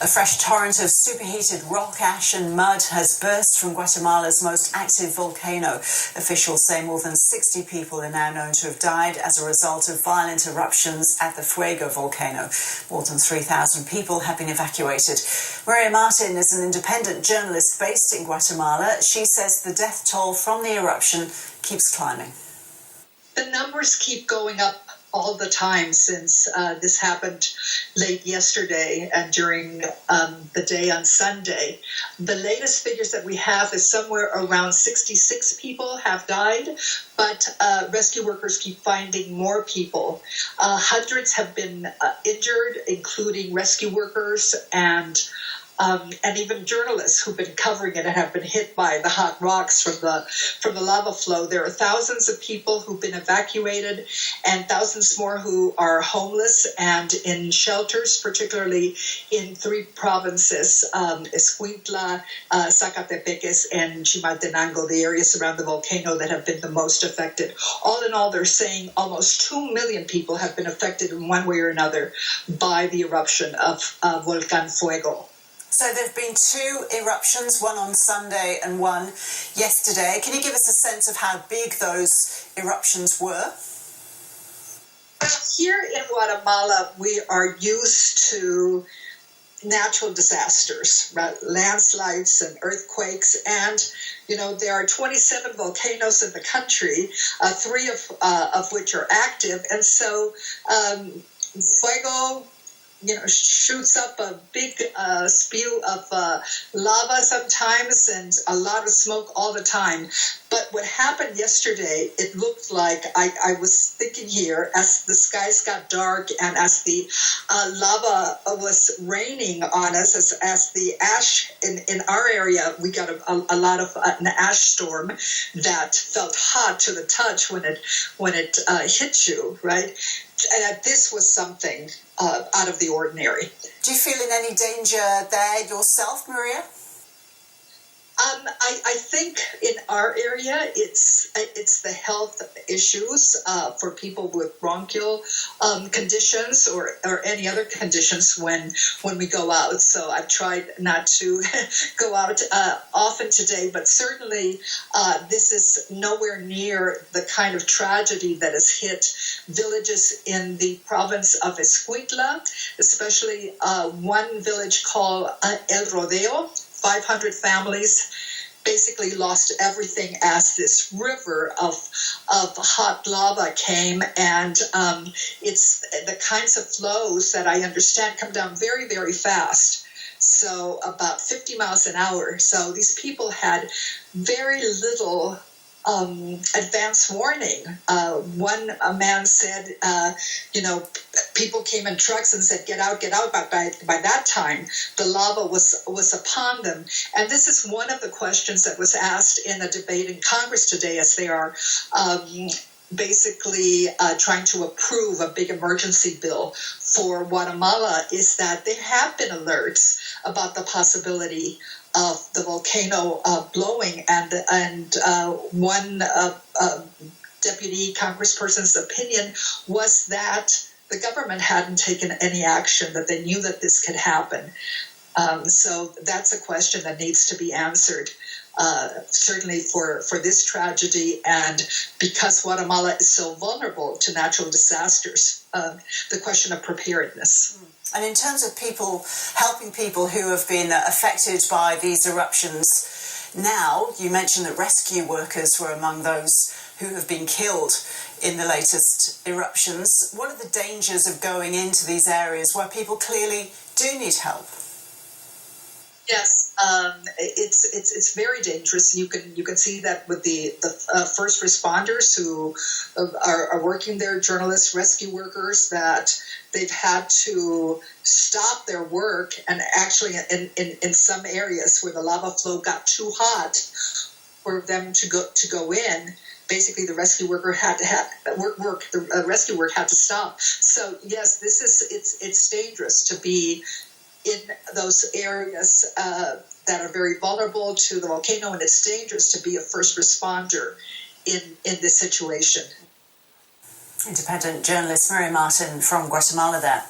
A fresh torrent of superheated rock ash and mud has burst from Guatemala's most active volcano. Officials say more than 60 people are now known to have died as a result of violent eruptions at the Fuego volcano. More than 3,000 people have been evacuated. Maria Martin is an independent journalist based in Guatemala. She says the death toll from the eruption keeps climbing. The numbers keep going up all the time since this happened late yesterday and during the day on Sunday. The latest figures that we have is somewhere around 66 people have died, but rescue workers keep finding more people. Hundreds have been injured, including rescue workers and even journalists who've been covering it and have been hit by the hot rocks from the lava flow. There are thousands of people who've been evacuated and thousands more who are homeless and in shelters, particularly in three provinces, Escuintla, Zacatepeques, and Chimaltenango, the areas around the volcano that have been the most affected. All in all, they're saying almost 2 million people have been affected in one way or another by the eruption of Volcán Fuego. So there have been two eruptions, one on Sunday and one yesterday. Can you give us a sense of how big those eruptions were? Here in Guatemala, we are used to natural disasters, right? Landslides and earthquakes, and there are 27 volcanoes in the country, three of which are active, and so Fuego shoots up a big spew of lava sometimes and a lot of smoke all the time. But what happened yesterday, it looked like, I was thinking here, as the skies got dark and as the lava was raining on us, as the ash in our area, we got a lot of an ash storm that felt hot to the touch when it hit you, right? And this was something out of the ordinary. Do you feel in any danger there yourself, Maria? I think in our area, it's the health issues for people with bronchial conditions or any other conditions when we go out. So I've tried not to go out often today, but certainly this is nowhere near the kind of tragedy that has hit villages in the province of Escuintla, especially one village called El Rodeo. 500 families basically lost everything as this river of hot lava came, and it's the kinds of flows that I understand come down very, very fast. So about 50 miles an hour. So these people had very little advance warning. One man said, people came in trucks and said, get out. But by that time, the lava was upon them. And this is one of the questions that was asked in a debate in Congress today, as they are basically trying to approve a big emergency bill for Guatemala, is that there have been alerts about the possibility of the volcano blowing, and one deputy congressperson's opinion was that the government hadn't taken any action, that they knew that this could happen. So that's a question that needs to be answered, certainly for this tragedy, and because Guatemala is so vulnerable to natural disasters, the question of preparedness. And in terms of helping people who have been affected by these eruptions now, you mentioned that rescue workers were among those who have been killed in the latest eruptions. What are the dangers of going into these areas where people clearly do need help? Yes, it's very dangerous. You can see that with the first responders who are working there, journalists, rescue workers, that they've had to stop their work, and actually in some areas where the lava flow got too hot for them to go in, basically the rescue worker had to the rescue work had to stop. So yes, it's dangerous to be in those areas that are very vulnerable to the volcano, and it's dangerous to be a first responder in this situation. Independent journalist Maria Martin from Guatemala there.